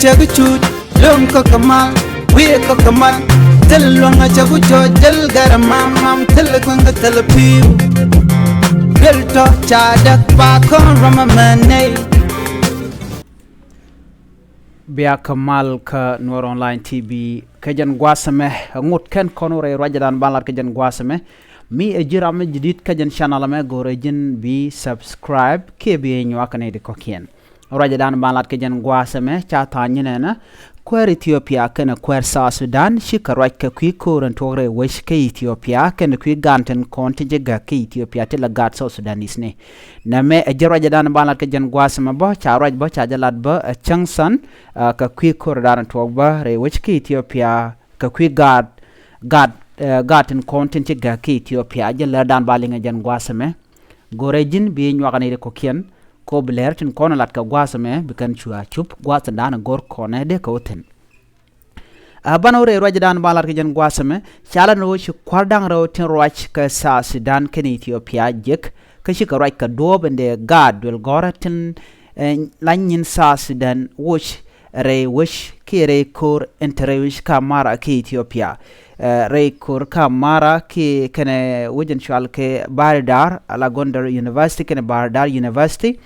chaguchut lom ko kamal we ko kamal telonga chagucho jel garamam mam telkwanga telepiu gelto chadak pa kon ramamane Bia Kamal ka Nuer Online TV kajan guasame ngut ken konore rajadan balar kajan guasame mi ejirame jidit kajan channel me gorejin bi subscribe ke bi nyakane de kokien rajadan balar kajan guasame cha tanyena köör Ethiopia kana köör South Sudan shikarwaj ka kwi koran tore wish ka Ethiopia kana kwi ganten kontinje ga ka Ethiopia tela gaat South Sudan isne na me ejiraja dan balat ka jan gwasama ba charaj ba chajalat ba changsan ka kwi koran togba re wish ka Ethiopia ka kwi gaten kontinje ga ka Ethiopia jala dan balinga jan gwasame gorejin bi nyakane de kokien ko Läär tin kono lat ka gwasame bikan chua chup gwasa dana gor kone de ko ten banore roja dan balar ke jan gwasame chala no shi kwardang ro tin roach ka sa Sudan ken Ethiopia jek ka shi ka roach ka dobende god wel goratin lanyin sa Sudan wush re wish ki re kor entrewish ka mara ki Ethiopia re kor ka mara ki kene wujen shwal ke Bardar ala Gondar University kene Bardar University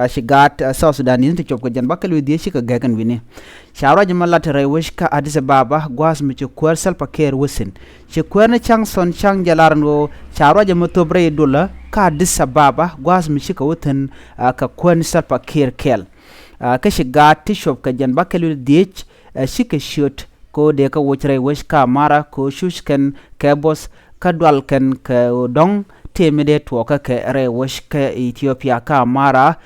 she got South Sudan to chop ko jan bakal wi shi ka gagan wini shawra jamala tare wish ka Addis Ababa gwas mi ci kwar sal paker wisin ci kwar na chang son chang jalarno shawra jamato bre dola ka Addis Ababa gwas mi shi ka wutan ka kwan sal paker kel ka shi got shop ka jan bakal wi shi ka shoot ko de ka wuchre wish ka mara ko shushken ka boss ka dwal ken ka dong temede tuoka ke re wish ka Ethiopia ka mara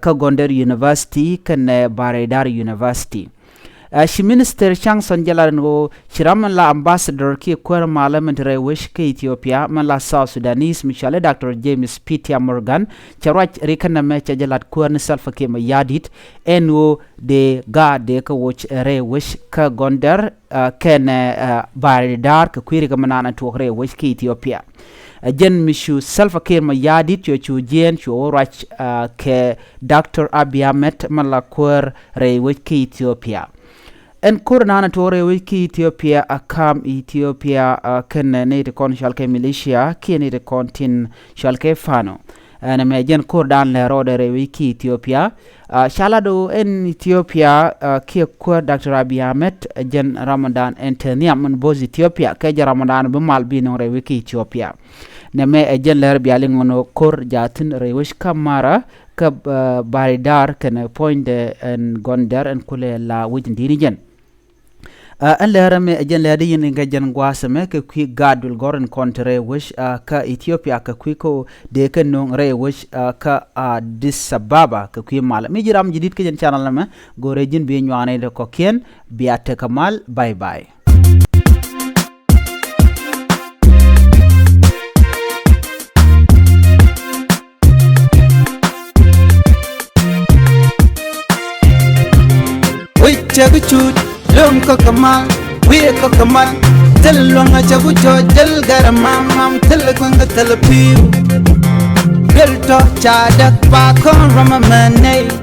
ka Gondar University kan Bardar University shi minister Changson Jalarno shiraman la ambassador ki kwar malaman re wish ka Ethiopia man la South Sudanese Michelle Dr. James Peter Morgan charwach rikana me chajalat kwar ni salfa ke mayadit eno de ga de ka watch re wish ka Gondar ken Bardar ka kwiri ka manana tuok re wish ka Ethiopia jen mishu salfa ke mayadit yo chu jen chu rach ke Dr. Abiy Ahmed man la kwar re wish ka Ethiopia en kurna tore wiki Ethiopia akam Ethiopia ken ne de kon shalke militia kene de kontin shalke fano na mejen kurdan le rode re wiki Ethiopia shalado en Ethiopia ki ko Dr. Abiy Ahmed jen Ramadan entenia mun boz Ethiopia ke Ramadan be malbi no re wiki Ethiopia na me jen le biali ngono kor jatin re wish kamara ka Bardar ken point en Gondar en kule la wujin dini jen an Läär me jen Läär yin nga jen gwasame ke kwi gadul goren kontre wish ka Ethiopia ka kwi ko de ke non re wish ka Addis Ababa ka kwi mal mi jiram jidit ke jen channel me gore jin bi nywane de ko ken biate kamal bye bye chaguchut lom ko kamal we ko kamal telonga chagucho jel garamam mam telkwanga telepiu gelto chadak pa kon ramamane